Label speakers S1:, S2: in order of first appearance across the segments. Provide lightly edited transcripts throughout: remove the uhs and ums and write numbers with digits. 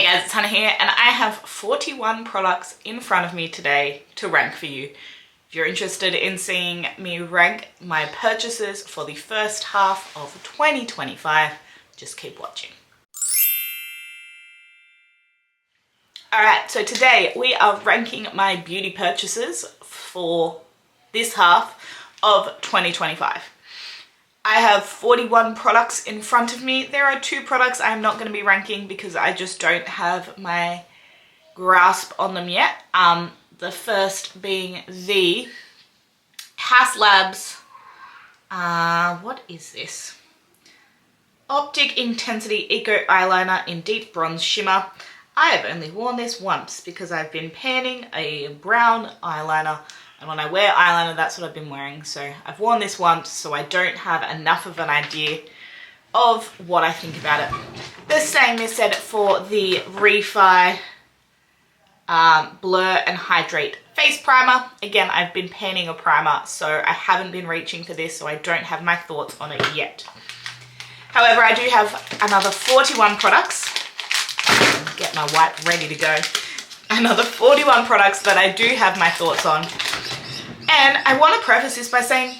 S1: guys, it's Hannah here, and I have 41 products in front of me today to rank for you. If you're interested in seeing me rank my purchases for the first half of 2025, just keep watching. Alright, so today we are ranking my beauty purchases for this half of 2025. I have 41 products in front of me. There are 2 products I'm not going to be ranking because I just don't have my grasp on them yet. The first being the Haus Labs, what is this? Optic Intensity Eco Eyeliner in Deep Bronze Shimmer. I have only worn this once because I've been panning a brown eyeliner, and when I wear eyeliner, that's what I've been wearing. So I've worn this once, so I don't have enough of an idea of what I think about it. The same is said for the Refi Blur and Hydrate Face Primer. Again, I've been panning a primer, so I haven't been reaching for this, so I don't have my thoughts on it yet. However, I do have another 41 products. Get my wipe ready to go. Another 41 products that I do have my thoughts on. And I want to preface this by saying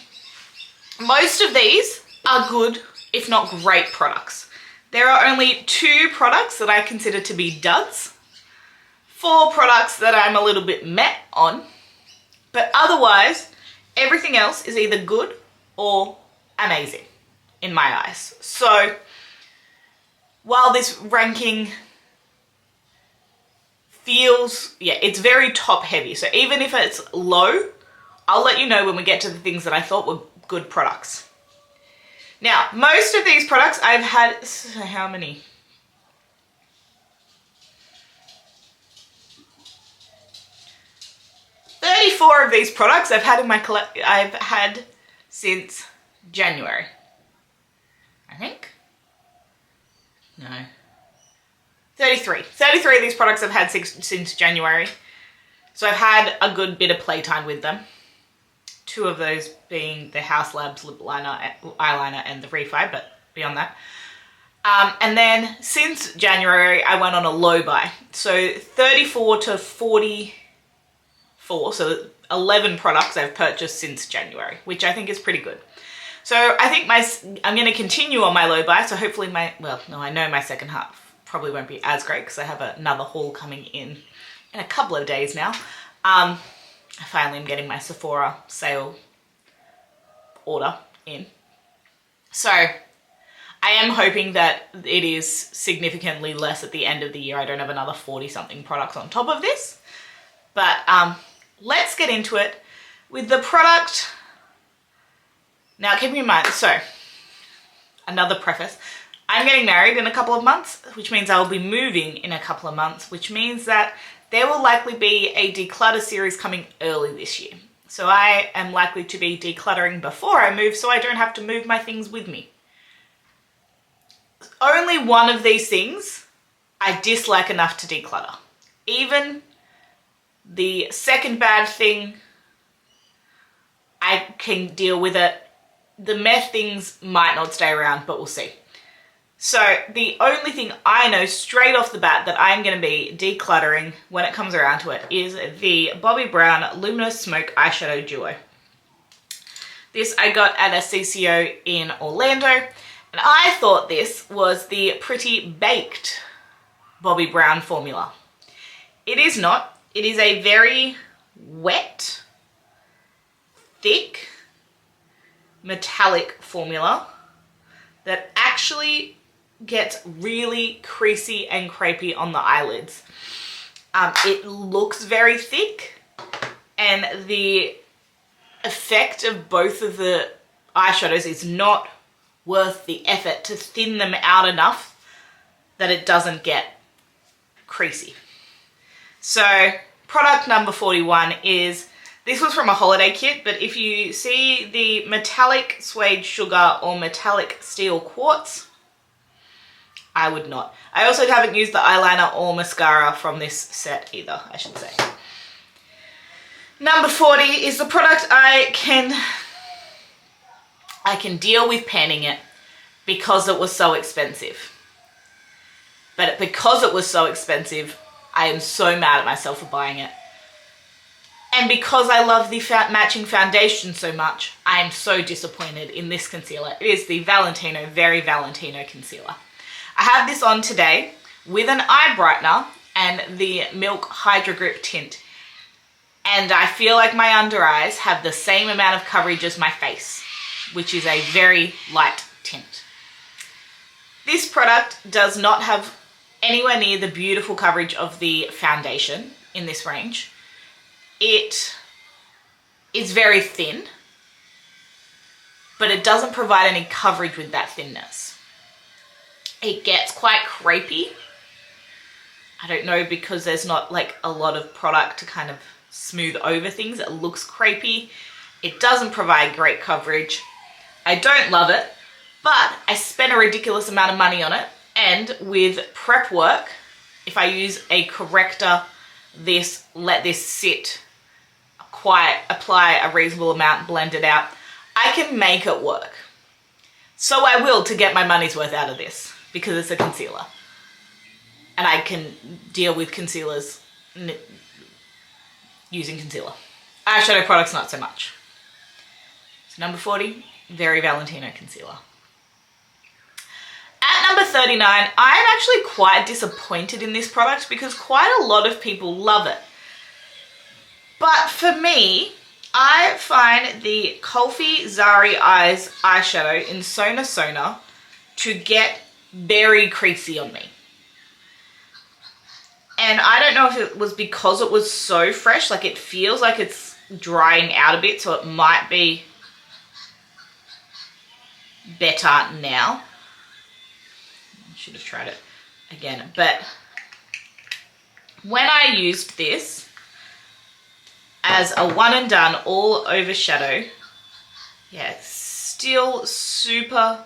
S1: most of these are good, if not great products. There are only 2 products that I consider to be duds, 4 products that I'm a little bit meh on, but otherwise everything else is either good or amazing in my eyes. So while this ranking feels, it's very top heavy, so even if it's low, I'll let you know when we get to the things that I thought were good products. Now, most of these products I've had, so how many? $34 of these products I've had in my I've had since January. I think? No. 33. 33 of these products I've had since January. So I've had a good bit of playtime with them. 2 of those being the Haus Labs lip liner, eyeliner and the Refi, but beyond that. And then since January, I went on a low buy. So 34 to 44, so 11 products I've purchased since January, which I think is pretty good. So I think I'm going to continue on my low buy. So hopefully I know my second half probably won't be as great because I have another haul coming in a couple of days now. I finally am getting my Sephora sale order in. So I am hoping that it is significantly less at the end of the year. I don't have another 40 something products on top of this. But let's get into it with the product. Now keep in mind, so another preface. I'm getting married in a couple of months, which means I'll be moving in a couple of months, which means that there will likely be a declutter series coming early this year. So I am likely to be decluttering before I move so I don't have to move my things with me. Only one of these things I dislike enough to declutter. Even the second bad thing, I can deal with it. The meth things might not stay around, but we'll see. So the only thing I know straight off the bat that I'm going to be decluttering when it comes around to it is the Bobbi Brown Luminous Smoke Eyeshadow Duo. This I got at a CCO in Orlando, and I thought this was the Pretty Baked Bobbi Brown formula. It is not. It is a very wet, thick, metallic formula that actually gets really creasy and crepey on the eyelids. It looks very thick, and the effect of both of the eyeshadows is not worth the effort to thin them out enough that it doesn't get creasy. So product number 41 is, this was from a holiday kit, but if you see the metallic suede sugar or metallic steel quartz, I would not. I also haven't used the eyeliner or mascara from this set either, I should say. Number 40 is the product I can deal with panning it because it was so expensive. But because it was so expensive, I am so mad at myself for buying it. And because I love the matching foundation so much, I am so disappointed in this concealer. It is the Valentino Very Valentino concealer. I have this on today with an eye brightener and the Milk Hydro Grip tint. And I feel like my under eyes have the same amount of coverage as my face, which is a very light tint. This product does not have anywhere near the beautiful coverage of the foundation in this range. It is very thin, but it doesn't provide any coverage with that thinness. It gets quite crepey. I don't know, because there's not like a lot of product to kind of smooth over things. It looks crepey. It doesn't provide great coverage. I don't love it, but I spent a ridiculous amount of money on it. And with prep work, if I use a corrector, let this sit, apply a reasonable amount, blend it out, I can make it work. So I will, to get my money's worth out of this, because it's a concealer. And I can deal with concealers using concealer. Eyeshadow products, not so much. So number 40, Very Valentino concealer. At number 39, I'm actually quite disappointed in this product because quite a lot of people love it. But for me, I find the Kulfi Zari Eyes eyeshadow in Sona Sona to get very creasy on me. And I don't know if it was because it was so fresh, like it feels like it's drying out a bit, so it might be better now. I should have tried it again. But when I used this as a one and done all over shadow, yeah, still super,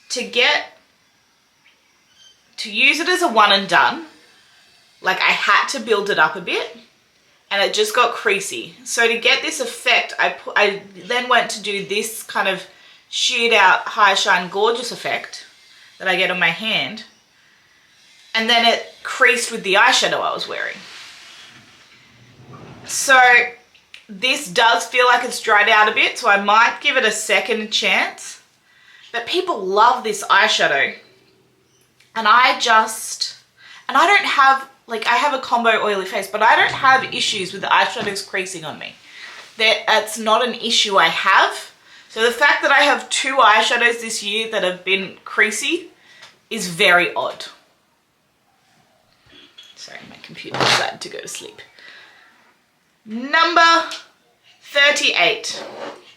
S1: to use it as a one and done, like I had to build it up a bit and it just got creasy. So to get this effect, I then went to do this kind of sheared out high shine gorgeous effect that I get on my hand, and then it creased with the eyeshadow I was wearing. So this does feel like it's dried out a bit, so I might give it a second chance. But people love this eyeshadow, and I don't have, like, I have a combo oily face, but I don't have issues with the eyeshadows creasing on me. That's not an issue I have. So the fact that I have 2 eyeshadows this year that have been creasy is very odd. Sorry, my computer decided to go to sleep. Number 38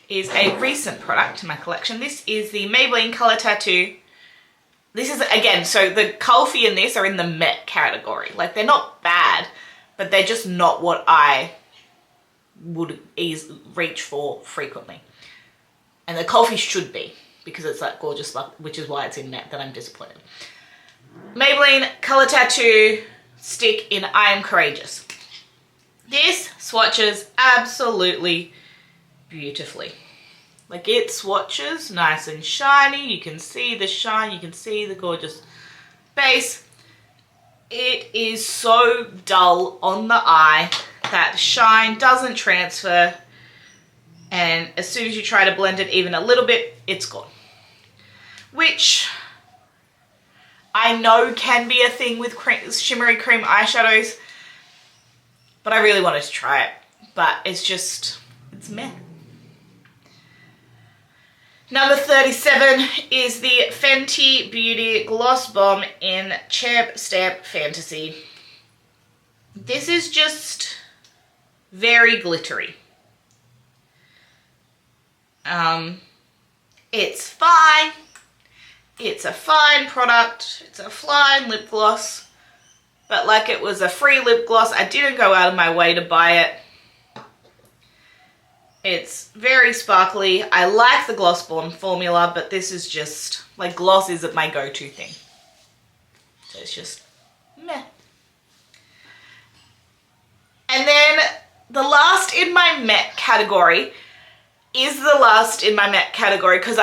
S1: is a recent product in my collection. This is the Maybelline Color Tattoo. This is, again, so the Kulfi and this are in the matte category. Like, they're not bad, but they're just not what I would reach for frequently. And the Kulfi should be, because it's that gorgeous look, which is why it's in matte that I'm disappointed. Maybelline Color Tattoo stick in I Am Courageous. This swatches absolutely beautifully. Like, it swatches nice and shiny. You can see the shine, you can see the gorgeous base. It is so dull on the eye that shine doesn't transfer, and as soon as you try to blend it even a little bit, it's gone. Which I know can be a thing with shimmery cream eyeshadows, but I really wanted to try it. But it's meh. Number 37 is the Fenty Beauty Gloss Bomb in Champ Stamp Fantasy. This is just very glittery. It's fine. It's a fine product. It's a fine lip gloss. But like, it was a free lip gloss. I didn't go out of my way to buy it. It's very sparkly. I like the Gloss Bomb formula, but this is just, like, gloss isn't my go-to thing. So it's just meh. And then the last in my matte category is the last in my matte category because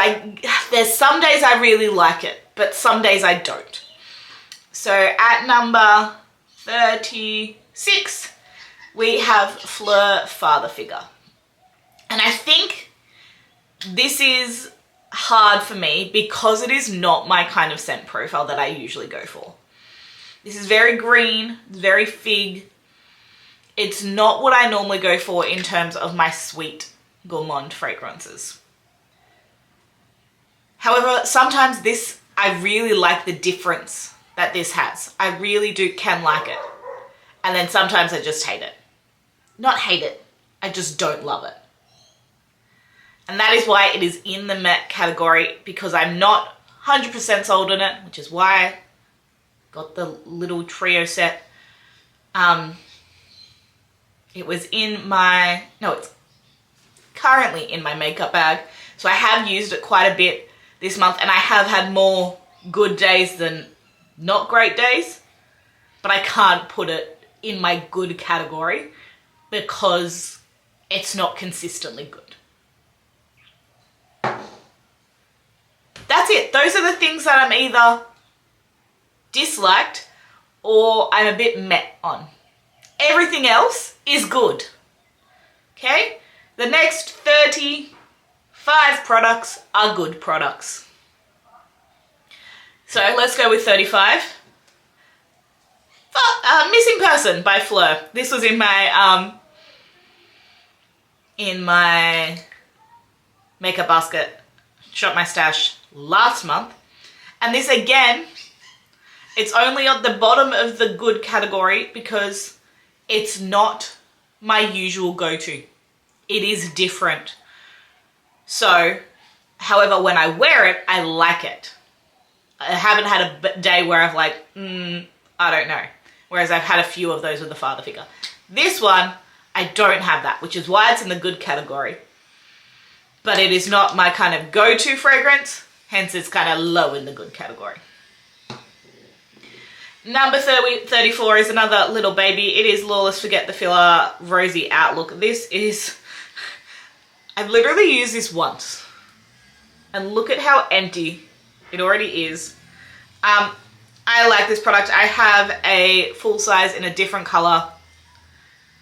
S1: there's some days I really like it, but some days I don't. So at number 36, we have Fleur Father Figure. And I think this is hard for me because it is not my kind of scent profile that I usually go for. This is very green, very fig. It's not what I normally go for in terms of my sweet gourmand fragrances. However, sometimes this, I really like the difference that this has. I really can like it. And then sometimes I just hate it. Not hate it, I just don't love it. And that is why it is in the matte category, because I'm not 100% sold on it, which is why I got the little trio set. It was in my, no, it's currently in my makeup bag. So I have used it quite a bit this month, and I have had more good days than not great days, but I can't put it in my good category because it's not consistently good. That's it. Those are the things that I'm either disliked or I'm a bit meh on. Everything else is good. Okay? The next 35 products are good products. So let's go with 35. Missing Person by Fleur. This was in my makeup basket, shop my stash last month. And this again, it's only at the bottom of the good category because it's not my usual go-to. It is different. So, however, when I wear it, I like it. I haven't had a day where I've like, I don't know. Whereas I've had a few of those with the Father Figure. This one, I don't have that, which is why it's in the good category. But it is not my kind of go-to fragrance, hence it's kind of low in the good category. Number 34 is another little baby. It is Lawless Forget the Filler Rosy Outlook. This is, I've literally used this once. And look at how empty it already is. I like this product. I have a full size in a different color.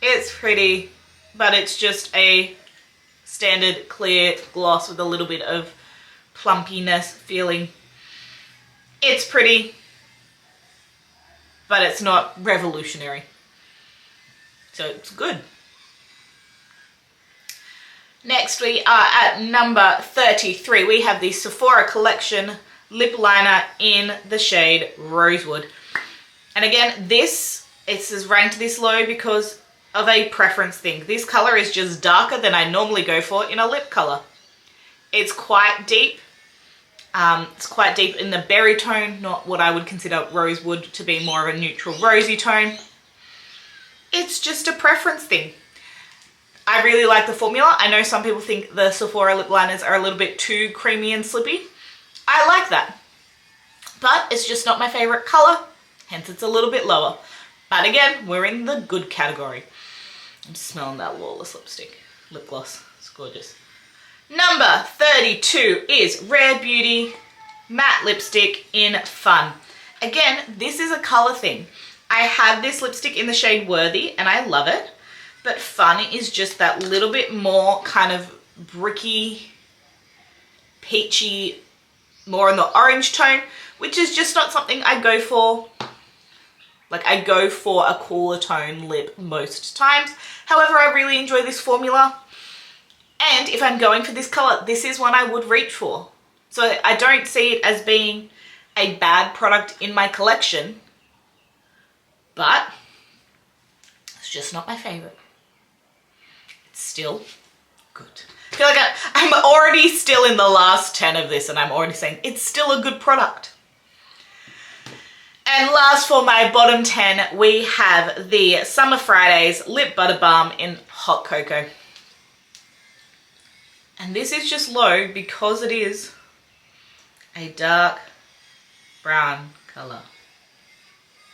S1: It's pretty, but it's just a standard clear gloss with a little bit of plumpiness feeling. It's pretty, but it's not revolutionary. So it's good. Next we are at number 33. We have the Sephora Collection lip liner in the shade Rosewood. And again, this is ranked this low because of a preference thing. This color is just darker than I normally go for in a lip color. It's quite deep. It's quite deep in the berry tone, not what I would consider Rosewood to be more of a neutral rosy tone. It's just a preference thing. I really like the formula. I know some people think the Sephora lip liners are a little bit too creamy and slippy. I like that. But it's just not my favorite color, hence it's a little bit lower. But again, we're in the good category. I'm smelling that Lawless lip gloss. It's gorgeous. Number 32 is Rare Beauty Matte Lipstick in Fun. Again, this is a color thing. I have this lipstick in the shade Worthy and I love it. But Fun is just that little bit more kind of bricky, peachy, more in the orange tone, which is just not something I go for. Like, I go for a cooler tone lip most times. However, I really enjoy this formula. And if I'm going for this color, this is one I would reach for. So I don't see it as being a bad product in my collection, but it's just not my favorite. It's still good. I feel like I'm already still in the last 10 of this and I'm already saying it's still a good product. And last for my bottom 10, we have the Summer Fridays Lip Butter Balm in Hot Cocoa. And this is just low because it is a dark brown color.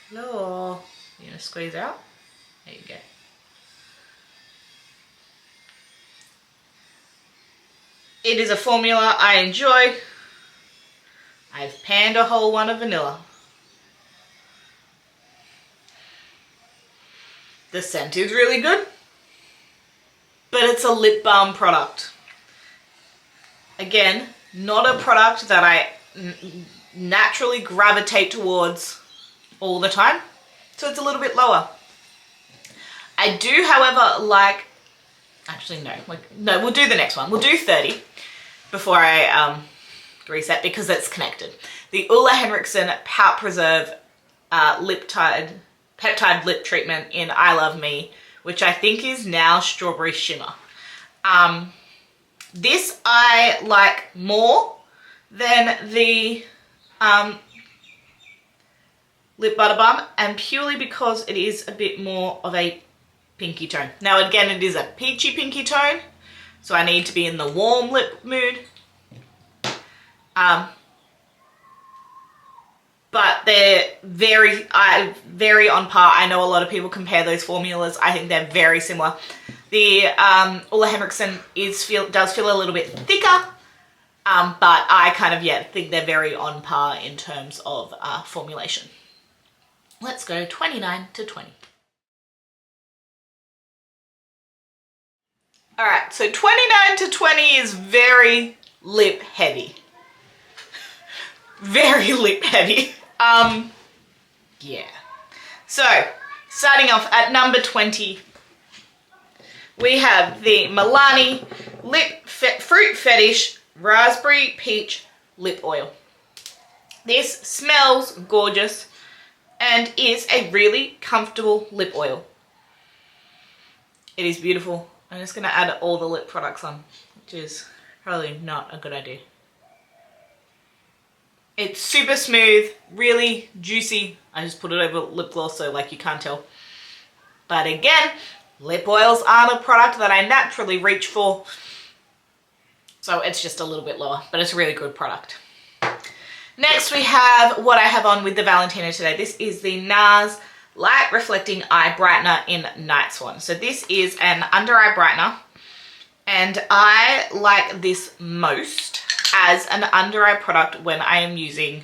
S1: Hello. You gonna squeeze out? There you go. It is a formula I enjoy. I've panned a whole one of vanilla. The scent is really good, but it's a lip balm product. Again, not a product that I naturally gravitate towards all the time, so it's a little bit lower. I do, however, like, actually no, we'll do the next one. We'll do 30 before I reset because it's connected. The Ulla Henriksen Pout Preserve Peptide Lip Treatment in I Love Me, which I think is now Strawberry Shimmer. This I like more than the Lip Butter Balm, and purely because it is a bit more of a pinky tone. Now again, it is a peachy pinky tone, so I need to be in the warm lip mood. But they're very on par. I know a lot of people compare those formulas. I think they're very similar. The Ulla Henriksen does feel a little bit thicker, but I kind of, think they're very on par in terms of formulation. Let's go 29 to 20. All right, so 29 to 20 is very lip heavy. Very lip heavy. Yeah. So, starting off at number 20, we have the Milani Fruit Fetish Raspberry Peach Lip Oil. This smells gorgeous and is a really comfortable lip oil. It is beautiful. I'm just going to add all the lip products on, which is probably not a good idea. It's super smooth, really juicy. I just put it over lip gloss so like you can't tell. But again, lip oils aren't a product that I naturally reach for. So it's just a little bit lower, but it's a really good product. Next we have what I have on with the Valentino today. This is the NARS Light Reflecting Eye Brightener in Night Swan. So this is an under eye brightener, and I like this most as an under eye product when I am using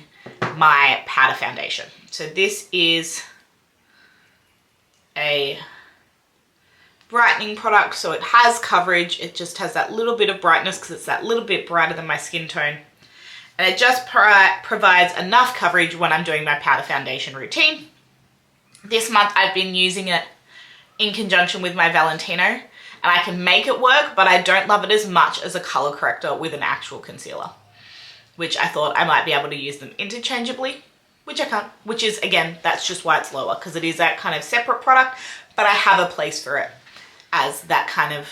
S1: my powder foundation. So this is a brightening product, so it has coverage. It just has that little bit of brightness because it's that little bit brighter than my skin tone. And it just provides enough coverage when I'm doing my powder foundation routine. This month I've been using it in conjunction with my Valentino, and I can make it work, but I don't love it as much as a color corrector with an actual concealer, which I thought I might be able to use them interchangeably, which I can't, which is, again, that's just why it's lower, because it is that kind of separate product, but I have a place for it as that kind of,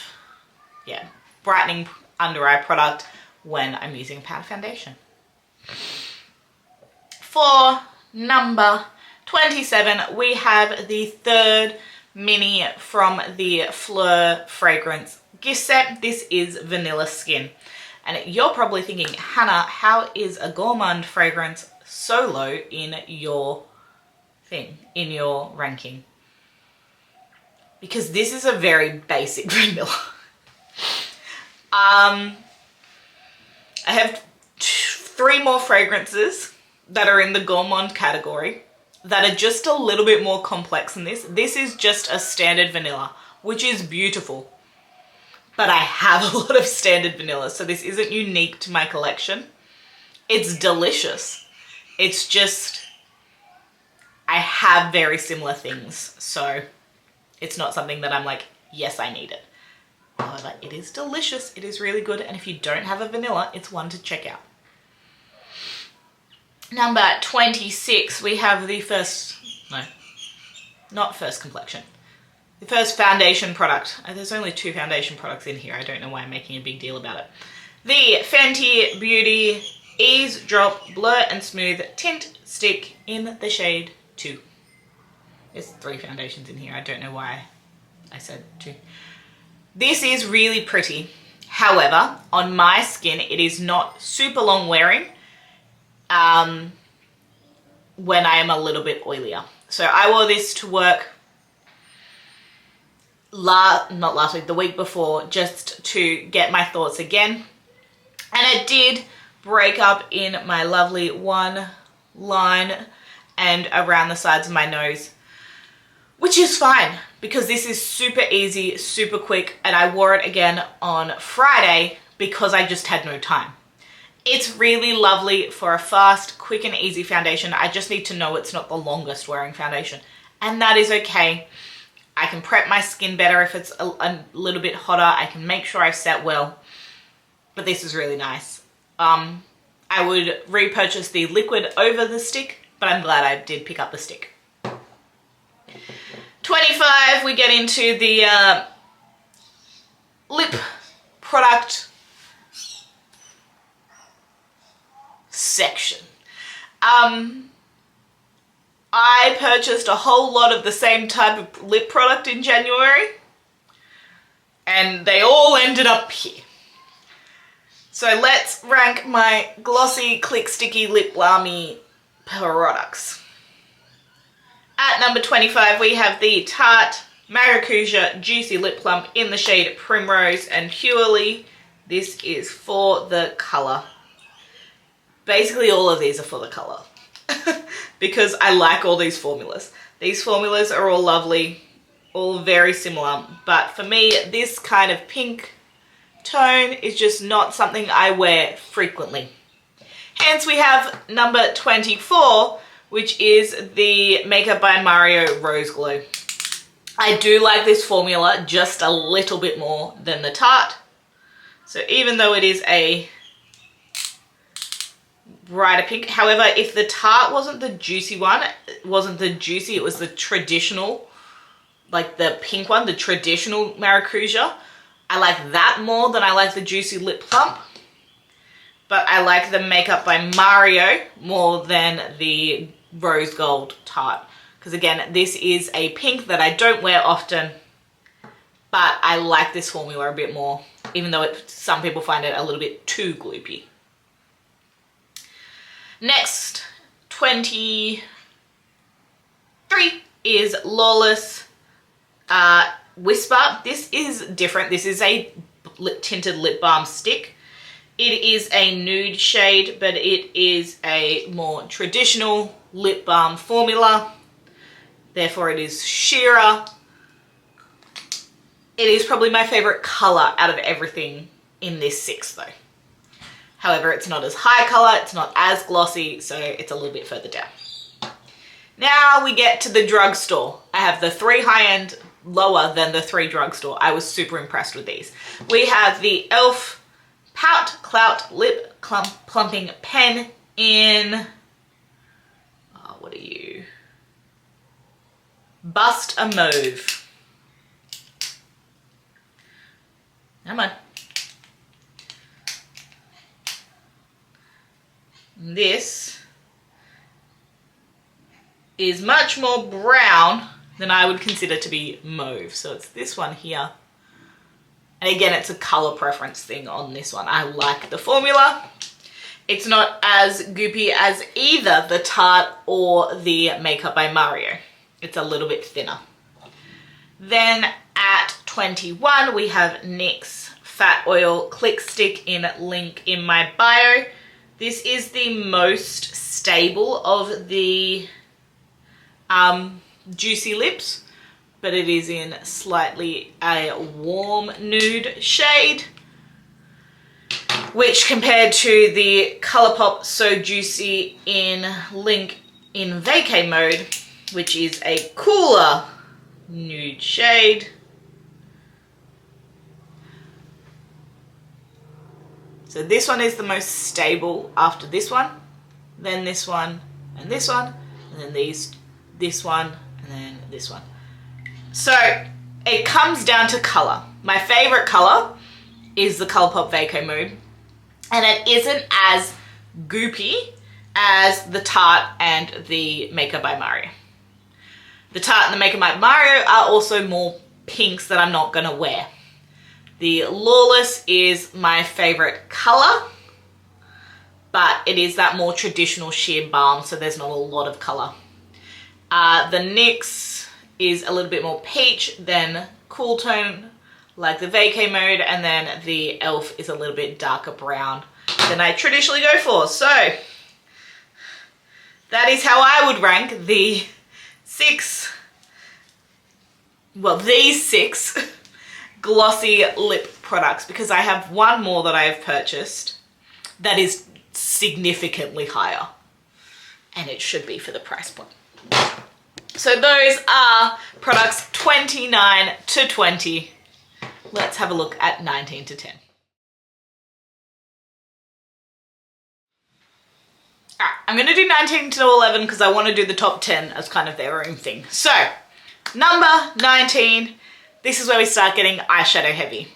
S1: brightening under eye product when I'm using a powder foundation. For number 27, we have the third mini from the Fleur fragrance gift set. This is Vanilla Skin. And you're probably thinking, Hannah, how is a gourmand fragrance so low in your in your ranking? Because this is a very basic vanilla. I have 3 more fragrances that are in the gourmand category that are just a little bit more complex than this. This is just a standard vanilla, which is beautiful. But I have a lot of standard vanilla, so this isn't unique to my collection. It's delicious. It's just, I have very similar things, so it's not something that I'm like, yes, I need it. However, it is delicious. It is really good, and if you don't have a vanilla, it's one to check out. Number 26, we have the first complexion. The first foundation product. There's only 2 foundation products in here. I don't know why I'm making a big deal about it. The Fenty Beauty Ease Drop Blur and Smooth Tint Stick in the shade 2. There's 3 foundations in here. I don't know why I said 2. This is really pretty. However, on my skin, it is not super long wearing when I am a little bit oilier. So I wore this to work not last week, the week before, just to get my thoughts again. And it did break up in my lovely one line and around the sides of my nose, which is fine because this is super easy, super quick, and I wore it again on Friday because I just had no time. It's really lovely for a fast, quick and easy foundation. I just need to know it's not the longest wearing foundation, and that is okay. I can prep my skin better if it's a little bit hotter. I can make sure I set well, but this is really nice. I would repurchase the liquid over the stick, but I'm glad I did pick up the stick. 25, we get into the lip product section. I purchased a whole lot of the same type of lip product in January, and they all ended up here. So let's rank my glossy, click sticky, lip balmy products. At number 25, we have the Tarte Maracuja Juicy Lip Plump in the shade Primrose, and purely this is for the colour. Basically all of these are for the colour because I like all these formulas. These formulas are all lovely, all very similar, but for me this kind of pink tone is just not something I wear frequently. Hence we have number 24, which is the Makeup by Mario Rose Glow. I do like this formula just a little bit more than the Tarte. So even though it is a brighter pink, however, if the Tarte wasn't the juicy one, it was the traditional, like the pink one, the traditional Maracuja, I like that more than I like the Juicy Lip Plump. But I like the Makeup by Mario more than the Rose Gold Tarte. Because again, this is a pink that I don't wear often, but I like this formula a bit more, even though some people find it a little bit too gloopy. Next, 23 is Lawless Whisper. This is different. This is a tinted lip balm stick. It is a nude shade, but it is a more traditional lip balm formula. Therefore, it is sheerer. It is probably my favorite color out of everything in this 6 though. However, it's not as high color, it's not as glossy, so it's a little bit further down. Now we get to the drugstore. I have the 3 high-end lower than the 3 drugstore. I was super impressed with these. We have the e.l.f. Pout Clout Lip Plumping Pen in, what are you? Bust a Mauve. Come on. This is much more brown than I would consider to be mauve. So it's this one here. And again, it's a color preference thing on this one. I like the formula. It's not as goopy as either the Tarte or the Makeup by Mario. It's a little bit thinner. Then at 21, we have NYX Fat Oil Click Stick in link in my bio. This is the most stable of the juicy lips, but it is in slightly a warm nude shade, which compared to the Colourpop So Juicy in link in vacay mode, which is a cooler nude shade. So this one is the most stable after this one, then this one, and this one, and then this one, and then this one. So it comes down to color. My favorite color is the Colourpop Vacay Mode, and it isn't as goopy as the Tarte and the Makeup by Mario. The Tarte and the Makeup by Mario are also more pinks that I'm not gonna wear. The Lawless is my favorite color, but it is that more traditional sheer balm, so there's not a lot of color. The NYX is a little bit more peach than cool tone, like the Vacay Mode, and then the e.l.f. is a little bit darker brown than I traditionally go for. So that is how I would rank the 6 well, these 6 glossy lip products, because I have one more that I have purchased that is significantly higher, and it should be for the price point. So those are products 29 to 20. Let's have a look at 19 to 10. All right, I'm going to do 19 to 11 because I want to do the top 10 as kind of their own thing. So, number 19, this is where we start getting eyeshadow heavy.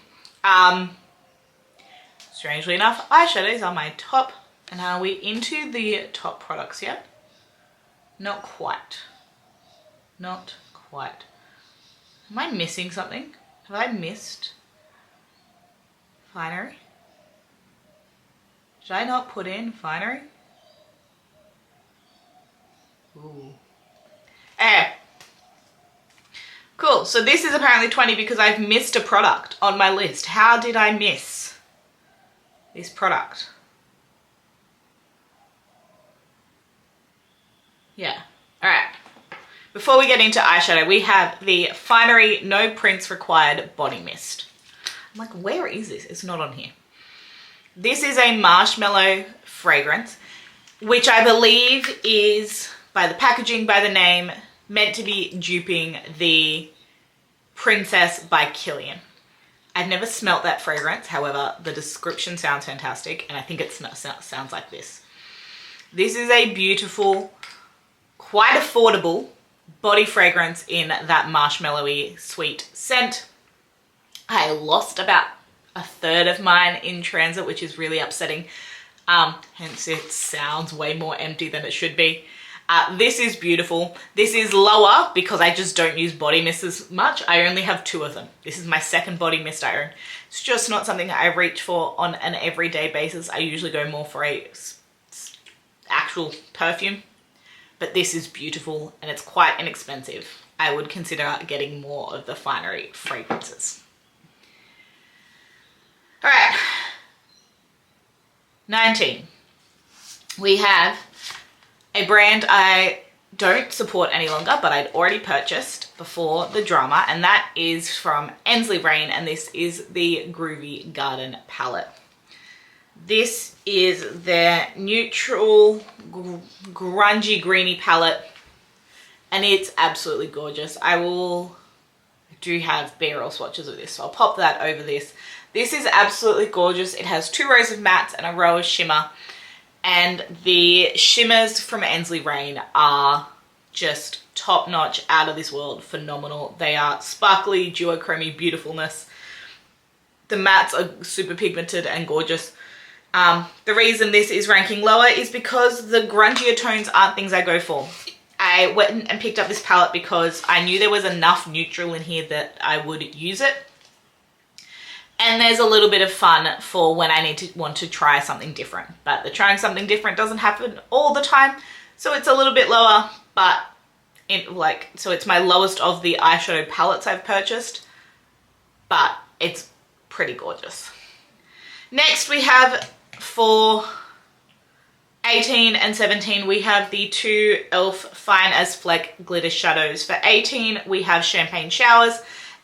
S1: Strangely enough, eyeshadows are my top. And are we into the top products yet? Not quite. Not quite. Am I missing something? Have I missed finery? Did I not put in finery? Ooh. Cool, so this is apparently 20 because I've missed a product on my list. How did I miss this product? Yeah, all right. Before we get into eyeshadow, we have the Finery No Prints Required Body Mist. I'm like, where is this? It's not on here. This is a marshmallow fragrance, which I believe is, by the packaging, by the name, meant to be duping the Princess by Kilian. I've never smelt that fragrance. However, the description sounds fantastic, and I think it sounds like this. This is a beautiful, quite affordable body fragrance in that marshmallowy sweet scent. I lost about a third of mine in transit, which is really upsetting. Hence it sounds way more empty than it should be. This is beautiful. This is lower because I just don't use body mist as much. I only have 2 of them. This is my second body mist I own. It's just not something I reach for on an everyday basis. I usually go more for a actual perfume. But this is beautiful and it's quite inexpensive. I would consider getting more of the Finery fragrances. All right, 19. We have a brand I don't support any longer, but I'd already purchased before the drama, and that is from Ensley Rain, and this is the Groovy Garden palette. This is their neutral, grungy, greeny palette, and it's absolutely gorgeous. I do have B-roll swatches of this, so I'll pop that over this. This is absolutely gorgeous. It has 2 rows of mattes and a row of shimmer, and the shimmers from Ensley Rain are just top-notch, out of this world, phenomenal. They are sparkly, duochromy beautifulness. The mattes are super pigmented and gorgeous. The reason this is ranking lower is because the grungier tones aren't things I go for. I went and picked up this palette because I knew there was enough neutral in here that I would use it. And there's a little bit of fun for when I want to try something different. But the trying something different doesn't happen all the time. So it's a little bit lower, but so it's my lowest of the eyeshadow palettes I've purchased. But it's pretty gorgeous. Next we have, for 18 and 17, we have the 2 e.l.f. Fine as Fleck Glitter Shadows. For 18, we have Champagne Showers,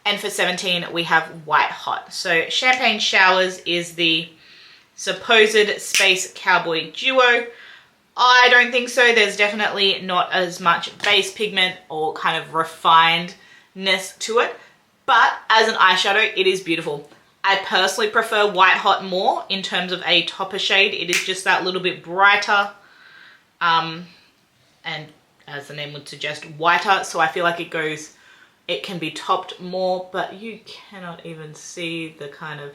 S1: and for 17, we have White Hot. So Champagne Showers is the supposed Space Cowboy duo. I don't think so. There's definitely not as much base pigment or kind of refinedness to it, but as an eyeshadow, it is beautiful. I personally prefer White Hot more in terms of a topper shade. It is just that little bit brighter, and as the name would suggest, whiter. So I feel like it can be topped more, but you cannot even see the can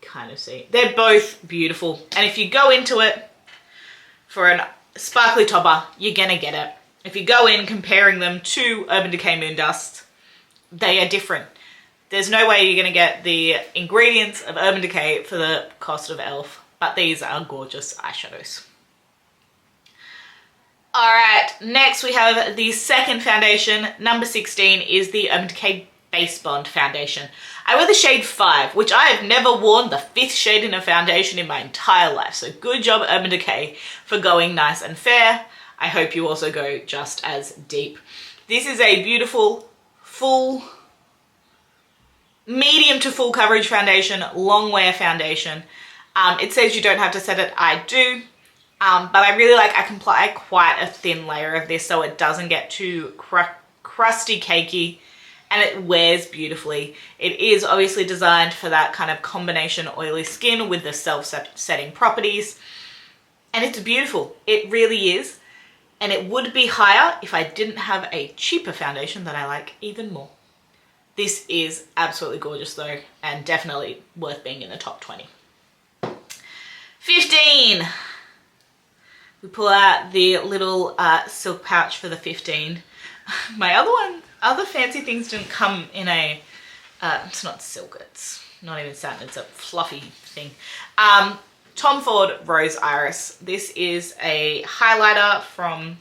S1: kind of see. They're both beautiful. And if you go into it for a sparkly topper, you're gonna get it. If you go in comparing them to Urban Decay Moon Dust, they are different. There's no way you're going to get the ingredients of Urban Decay for the cost of e.l.f. But these are gorgeous eyeshadows. Alright, next we have the second foundation. Number 16 is the Urban Decay Base Bond Foundation. I wear the shade 5, which I have never worn the 5th shade in a foundation in my entire life. So good job, Urban Decay, for going nice and fair. I hope you also go just as deep. This is a beautiful, medium to full coverage foundation, long wear foundation. It says you don't have to set it. I do. But I really like, I can apply quite a thin layer of this so it doesn't get too crusty cakey, and it wears beautifully. It is obviously designed for that kind of combination oily skin with the self-setting properties, and it's beautiful. It really is. And it would be higher if I didn't have a cheaper foundation that I like even more. This is absolutely gorgeous though, and definitely worth being in the top 20. 15. We pull out the little silk pouch for the 15. My other fancy things didn't come in a, it's not silk, it's not even satin, it's a fluffy thing. Tom Ford Rose Iris. This is a highlighter from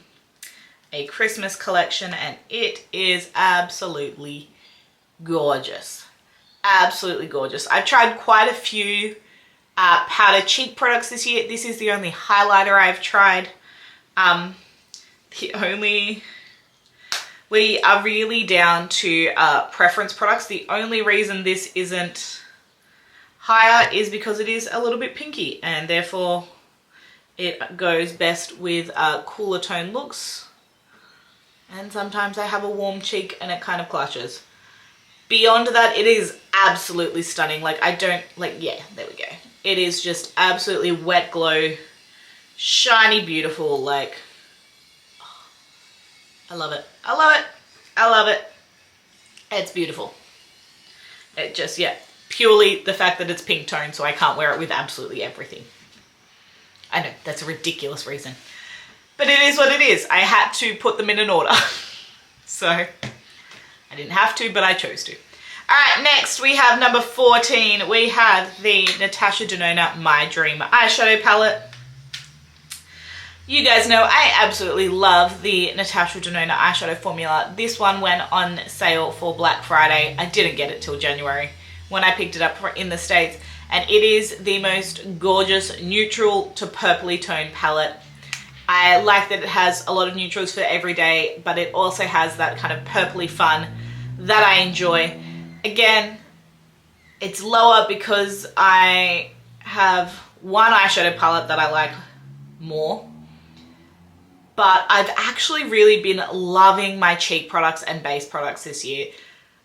S1: a Christmas collection, and it is absolutely gorgeous. Absolutely gorgeous. I've tried quite a few powder cheek products this year. This is the only highlighter I've tried. We are really down to preference products. The only reason this isn't higher is because it is a little bit pinky, and therefore it goes best with cooler tone looks. And sometimes I have a warm cheek and it kind of clashes. Beyond that, it is absolutely stunning. Like, I don't, like, yeah, there we go. It is just absolutely wet glow, shiny, beautiful. Like, oh, I love it. I love it. I love it. It's beautiful. It just, yeah, purely the fact that it's pink tone, so I can't wear it with absolutely everything. I know, that's a ridiculous reason. But it is what it is. I had to put them in an order. So, I didn't have to, but I chose to. Alright, next we have number 14. We have the Natasha Denona My Dream eyeshadow palette. You guys know I absolutely love the Natasha Denona eyeshadow formula. This one went on sale for Black Friday. I didn't get it till January when I picked it up in the States. And it is the most gorgeous neutral to purpley toned palette. I like that it has a lot of neutrals for every day, but it also has that kind of purpley fun that I enjoy. Again, it's lower because I have one eyeshadow palette that I like more, but I've actually really been loving my cheek products and base products this year.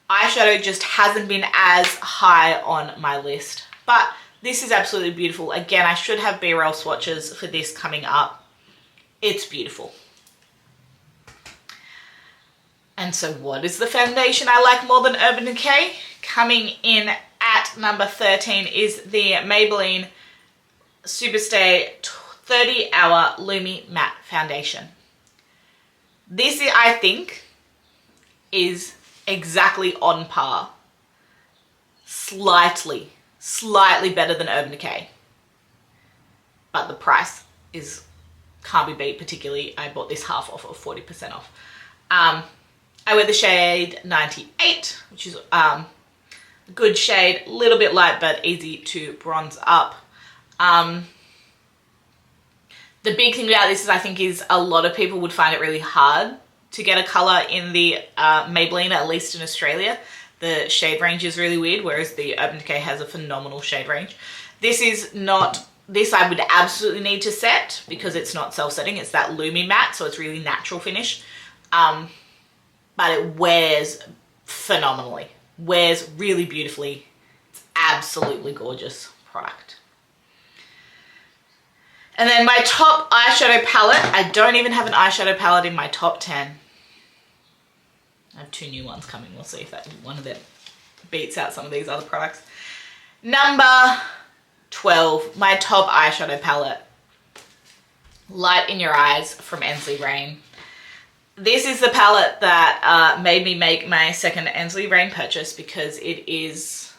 S1: Eyeshadow just hasn't been as high on my list, but this is absolutely beautiful. Again, I should have B-roll swatches for this coming up. It's beautiful. And so what is the foundation I like more than Urban Decay? Coming in at number 13 is the Maybelline Superstay 30 Hour Lumi Matte Foundation. This, I think, is exactly on par. Slightly better than Urban Decay. But the price can't be beat, particularly I bought this half off, or 40% off. I wear the shade 98, which is a good shade, a little bit light but easy to bronze up. The big thing about this is I think a lot of people would find it really hard to get a colour in the Maybelline, at least in Australia. The shade range is really weird, whereas the Urban Decay has a phenomenal shade range. This is not, this I would absolutely need to set because it's not self-setting, it's that Lumi matte, so it's really natural finish. But it wears phenomenally, wears really beautifully. It's absolutely gorgeous product. And then my top eyeshadow palette, I don't even have an eyeshadow palette in my top 10. I have two new ones coming, we'll see if one of them beats out some of these other products. Number 12, my top eyeshadow palette, Light in Your Eyes from Ensley Rain. This is the palette that made me make my second Ensley Rain purchase because it is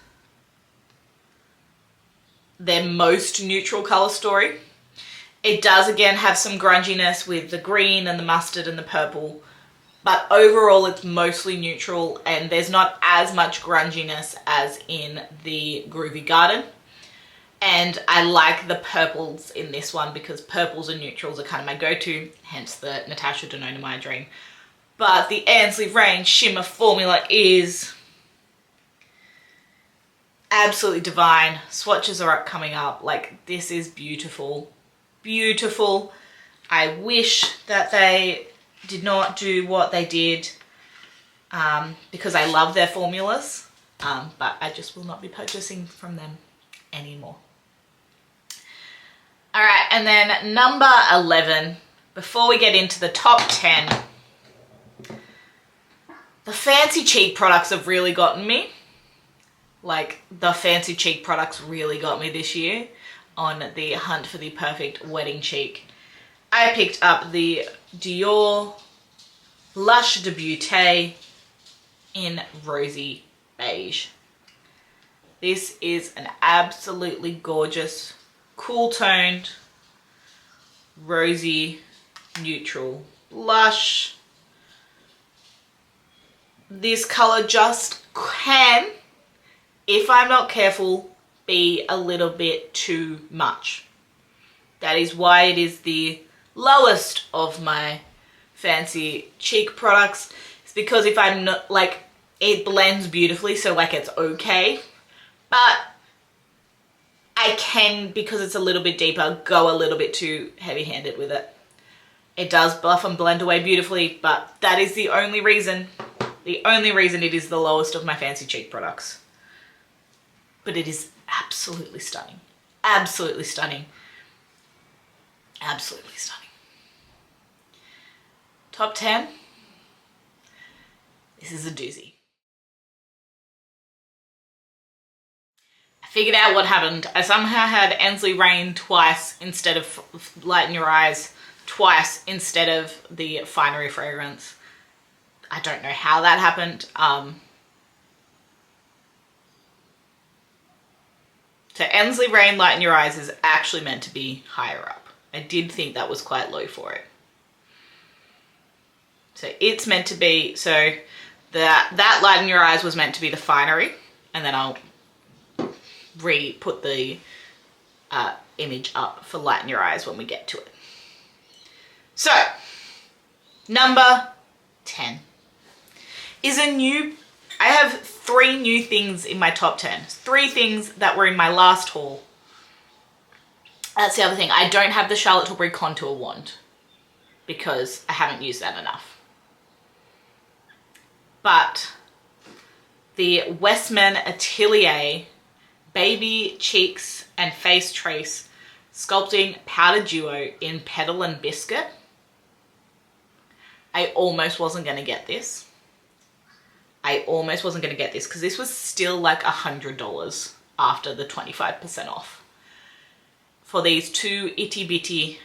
S1: their most neutral color story. It does again have some grunginess with the green and the mustard and the purple, but overall it's mostly neutral and there's not as much grunginess as in the Groovy Garden. And I like the purples in this one because purples and neutrals are kind of my go-to, hence the Natasha Denona My Dream. But the Ansley Rain Shimmer Formula is absolutely divine. Swatches are coming up. Like, this is beautiful. Beautiful. I wish that they did not do what they did because I love their formulas, but I just will not be purchasing from them anymore. All right, and then number 11, before we get into the top 10, the fancy cheek products have really gotten me. Like, the fancy cheek products really got me this year on the hunt for the perfect wedding cheek. I picked up the Dior Lush de Beauté in Rosy Beige. This is an absolutely gorgeous, cool toned, rosy, neutral blush. This color just can, if I'm not careful, be a little bit too much. That is why it is the lowest of my fancy cheek products. It's because if I'm not, like, it blends beautifully, so like it's okay, but I can, because it's a little bit deeper, go a little bit too heavy-handed with it. It does buff and blend away beautifully, but that is the only reason it is the lowest of my fancy cheek products. But it is absolutely stunning. Absolutely stunning. Absolutely stunning. Top 10. This is a doozy. I figured out what happened. I somehow had Ansley Rain twice instead of Light in Your Eyes twice instead of the Finery fragrance. I don't know how that happened. So Ansley Rain Light in Your Eyes is actually meant to be higher up. I did think that was quite low for it. So it's meant to be, so that Light in Your Eyes was meant to be the Finery, and then I'll put the image up for Light in Your Eyes when we get to it. So, number 10 is a new, I have 3 new things in my top 10. 3 things that were in my last haul. That's the other thing. I don't have the Charlotte Tilbury Contour Wand because I haven't used that enough. But the Westman Atelier Baby Cheeks and Face Trace Sculpting Powder Duo in Petal and Biscuit. I almost wasn't going to get this. Because this was still like $100 after the 25% off. For these 2 itty bitty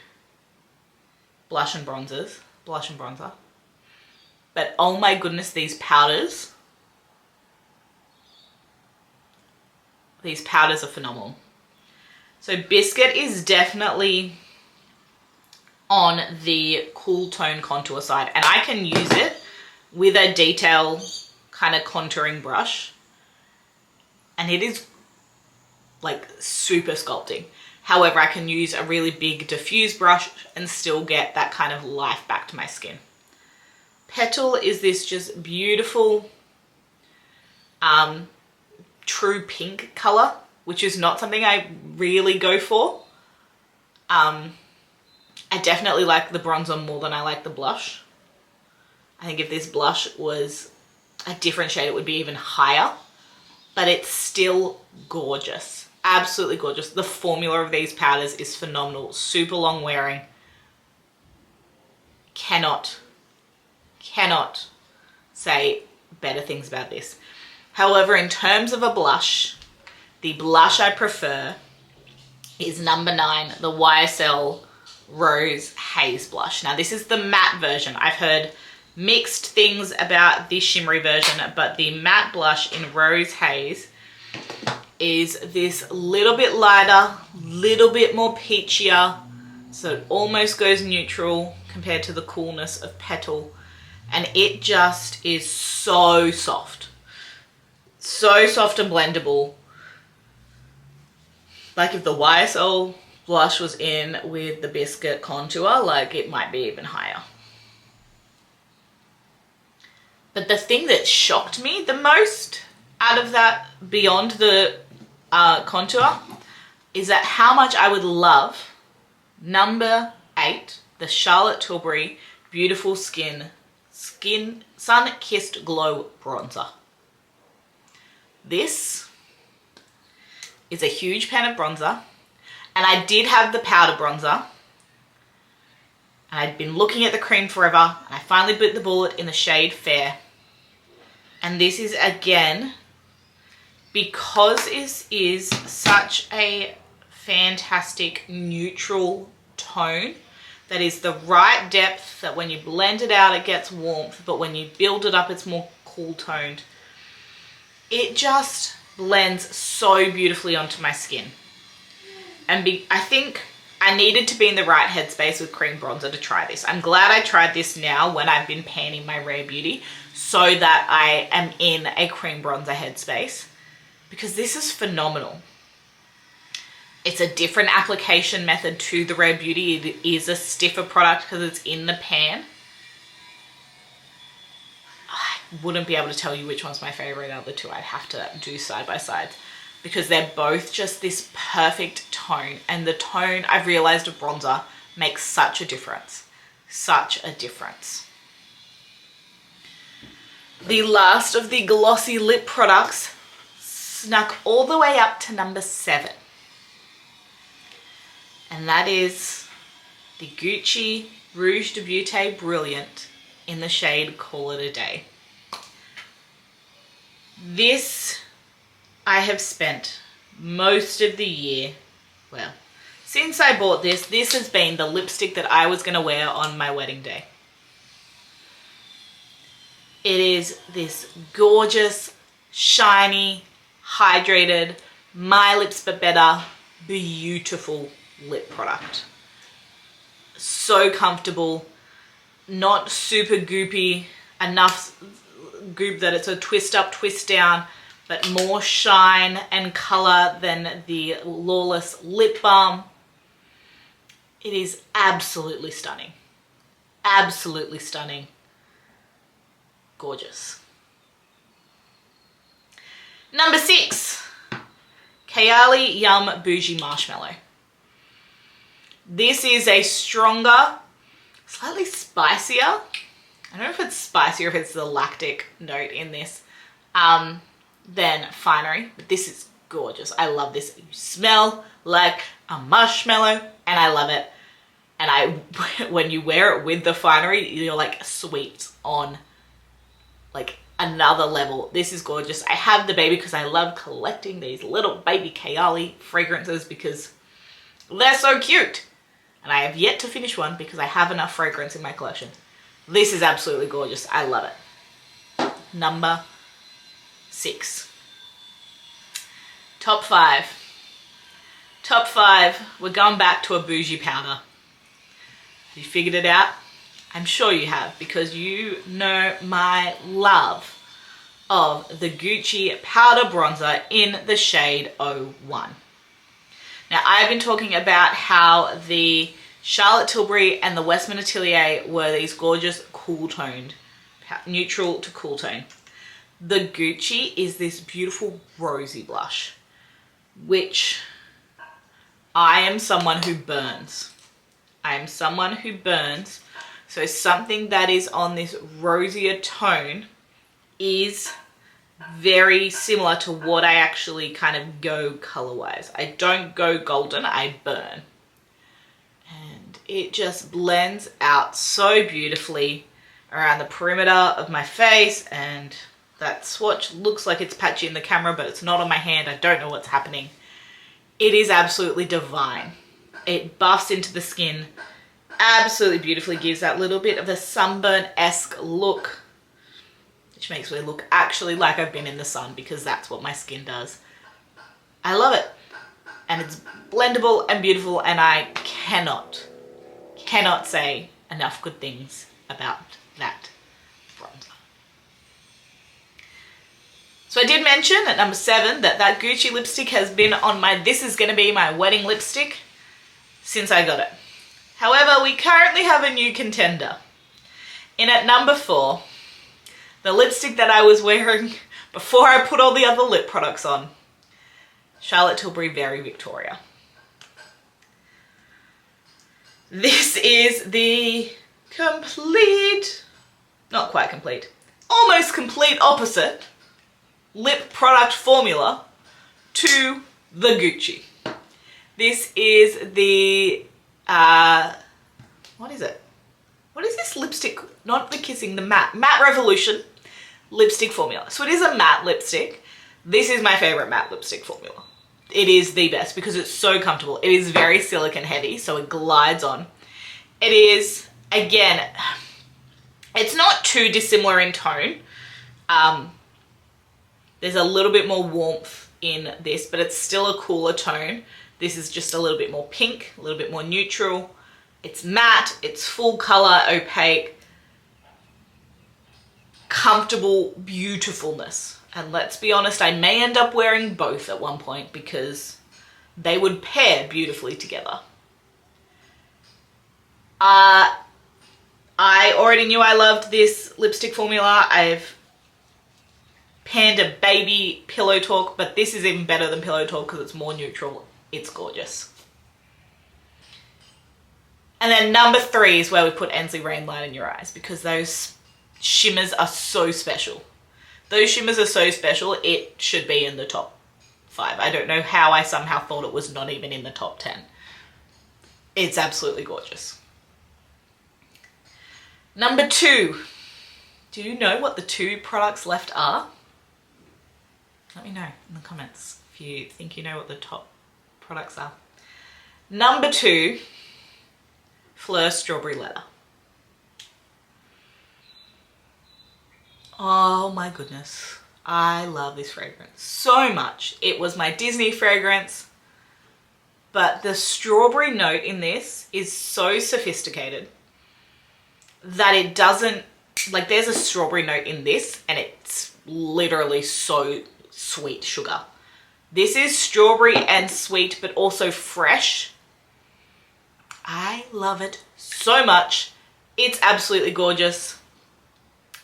S1: blush and bronzer. But oh my goodness, these powders are phenomenal. So Biscuit is definitely on the cool tone contour side, and I can use it with a detail kind of contouring brush, and it is like super sculpting. However, I can use a really big diffuse brush and still get that kind of life back to my skin. Petal is this just beautiful true pink color, which is not something I really go for. I definitely like the bronzer more than I like the blush. I think if this blush was a different shade, it would be even higher, but it's still gorgeous. Absolutely gorgeous. The formula of these powders is phenomenal. Super long wearing. Cannot say better things about this. However, in terms of a blush, the blush I prefer is number 9, the YSL Rose Haze Blush. Now this is the matte version. I've heard mixed things about the shimmery version, but the matte blush in Rose Haze is this little bit lighter, little bit more peachier, so it almost goes neutral compared to the coolness of Petal, and it just is so soft. So soft and blendable. Like if the YSL blush was in with the Biscuit contour, like it might be even higher. But the thing that shocked me the most out of that, beyond the contour, is that how much I would love number 8, the Charlotte Tilbury Beautiful Skin Sun Kissed Glow Bronzer. This is a huge pan of bronzer, and I did have the powder bronzer, and I'd been looking at the cream forever, and I finally bit the bullet in the shade Fair. And this is, again, because it is such a fantastic neutral tone that is the right depth, that when you blend it out it gets warmth, but when you build it up it's more cool toned. It just blends so beautifully onto my skin. And I think I needed to be in the right headspace with cream bronzer to try this. I'm glad I tried this now when I've been panning my Rare Beauty, so that I am in a cream bronzer headspace, because this is phenomenal. It's a different application method to the Rare Beauty. It is a stiffer product because it's in the pan. I wouldn't be able to tell you which one's my favorite out of the two. I'd have to do side by side, because they're both just this perfect tone. And the tone, I've realized, of bronzer makes such a difference. Such a difference. The last of the glossy lip products snuck all the way up to number 7. And that is the Gucci Rouge de Beauté Brilliant in the shade Call It a Day. This I have spent most of the year, well, since I bought this has been the lipstick that I was going to wear on my wedding day. It is this gorgeous, shiny, hydrated, My Lips But Better, beautiful lip product. So comfortable, not super goopy, enough goop that it's a twist up, twist down, but more shine and color than the Lawless lip balm. It is absolutely stunning. Absolutely stunning. Gorgeous. Number 6, Kayali Yum Bougie Marshmallow. This is a stronger, slightly spicier, I don't know if it's spicy or if it's the lactic note in this, than Finery, but this is gorgeous. I love this. You smell like a marshmallow, and I love it. And when you wear it with the Finery, you're like sweet on like another level. This is gorgeous. I have the baby because I love collecting these little baby Kayali fragrances because they're so cute. And I have yet to finish one because I have enough fragrance in my collection. This is absolutely gorgeous. I love it. Number 6. Top 5. Top 5. We're going back to a bougie powder. Have you figured it out? I'm sure you have, because you know my love of the Gucci powder bronzer in the shade 01. Now, I've been talking about how the Charlotte Tilbury and the Westman Atelier were these gorgeous cool toned, neutral to cool tone. The Gucci is this beautiful rosy blush, which I am someone who burns. I am someone who burns. So something that is on this rosier tone is very similar to what I actually kind of go color-wise. I don't go golden, I burn. And it just blends out so beautifully around the perimeter of my face, and that swatch looks like it's patchy in the camera, but it's not on my hand. I don't know what's happening. It is absolutely divine. It buffs into the skin absolutely beautifully, gives that little bit of a sunburn-esque look, which makes me look actually like I've been in the sun, because that's what my skin does. I love it. And it's blendable and beautiful, and I cannot say enough good things about that bronzer. So I did mention at number 7 that Gucci lipstick has been on my, this is going to be my wedding lipstick since I got it. However, we currently have a new contender. In at number 4, The lipstick that I was wearing before I put all the other lip products on. Charlotte Tilbury Very Victoria. This is the complete, not quite complete, almost complete opposite lip product formula to the Gucci. This is the, what is it? What is this lipstick? Not the Kissing, the Matte Revolution lipstick formula. So it is a matte lipstick. This is my favorite matte lipstick formula. It is the best because it's so comfortable. It is very silicone heavy, so it glides on. It is, again, it's not too dissimilar in tone. There's a little bit more warmth in this, but it's still a cooler tone. This is just a little bit more pink, a little bit more neutral. It's matte, it's full color, opaque, comfortable beautifulness. And let's be honest, I may end up wearing both at one point because they would pair beautifully together. I already knew I loved this lipstick formula. I've panned a baby Pillow Talk, but this is even better than Pillow Talk because it's more neutral. It's gorgeous. And then number 3 is where we put Ensley Rain Light in Your Eyes because those shimmers are so special. Those shimmers are so special, it should be in the top 5. I don't know how I somehow thought it was not even in the top 10. It's absolutely gorgeous. Number 2. Do you know what the 2 products left are? Let me know in the comments if you think you know what the top products are. Number 2, Fleur Strawberry Letter. Oh my goodness. I love this fragrance so much. It was my Disney fragrance, but the strawberry note in this is so sophisticated that it doesn't, like there's a strawberry note in this and it's literally so sweet sugar. This is strawberry and sweet, but also fresh. I love it so much. It's absolutely gorgeous.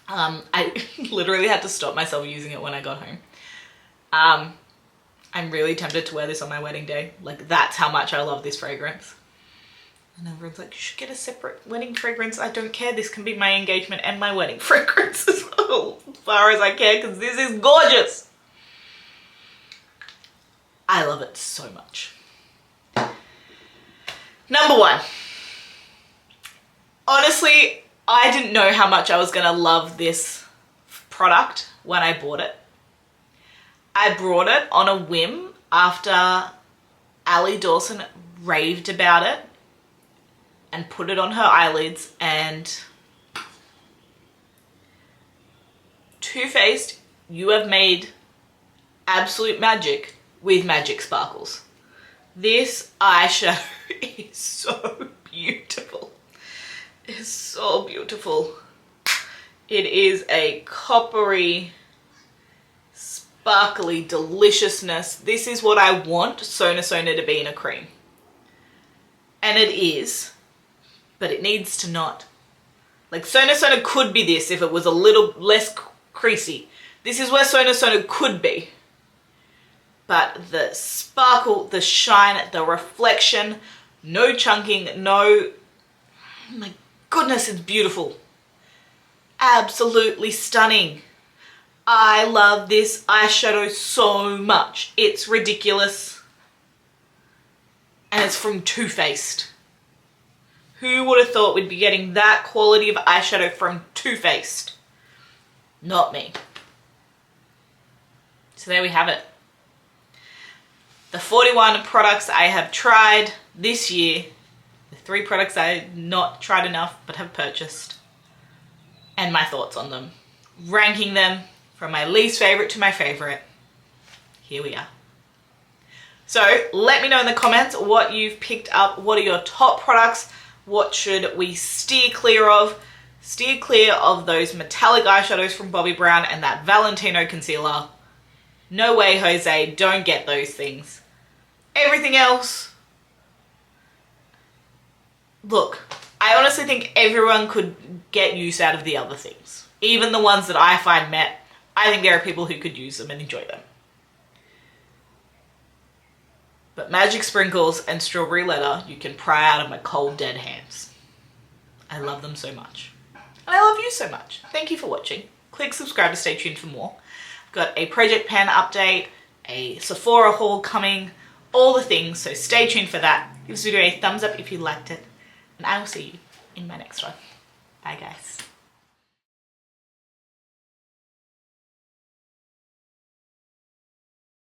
S1: I literally had to stop myself using it when I got home. I'm really tempted to wear this on my wedding day. Like that's how much I love this fragrance. And everyone's like, you should get a separate wedding fragrance. I don't care. This can be my engagement and my wedding fragrance as well, as far as I care, because this is gorgeous. I love it so much. Number 1. Honestly, I didn't know how much I was going to love this product when I bought it. I brought it on a whim after Ali Dawson raved about it and put it on her eyelids, and Too Faced, you have made absolute magic with magic sparkles. This eyeshadow is so beautiful. It's so beautiful. It is a coppery, sparkly deliciousness. This is what I want Sona Sona to be in a cream. And it is, but it needs to not. Like Sona Sona could be this if it was a little less creasy. This is where Sona Sona could be. But the sparkle, the shine, the reflection, no chunking, no, oh my goodness, it's beautiful. Absolutely stunning. I love this eyeshadow so much. It's ridiculous. And it's from Too Faced. Who would have thought we'd be getting that quality of eyeshadow from Too Faced? Not me. So there we have it. The 41 products I have tried this year, the 3 products I have not tried enough but have purchased, and my thoughts on them. Ranking them from my least favorite to my favorite. Here we are. So let me know in the comments what you've picked up. What are your top products? What should we steer clear of? Steer clear of those metallic eyeshadows from Bobbi Brown and that Valentino concealer. No way, Jose, don't get those things. Everything else, look, I honestly think everyone could get use out of the other things. Even the ones that I find matte, I think there are people who could use them and enjoy them. But Magic Sprinkles and Strawberry Letter, you can pry out of my cold, dead hands. I love them so much. And I love you so much. Thank you for watching. Click subscribe to stay tuned for more. I've got a Project Pen update, a Sephora haul coming, all the things, so stay tuned for that. Give this video a thumbs up if you liked it, and I will see you in my next one. Bye guys.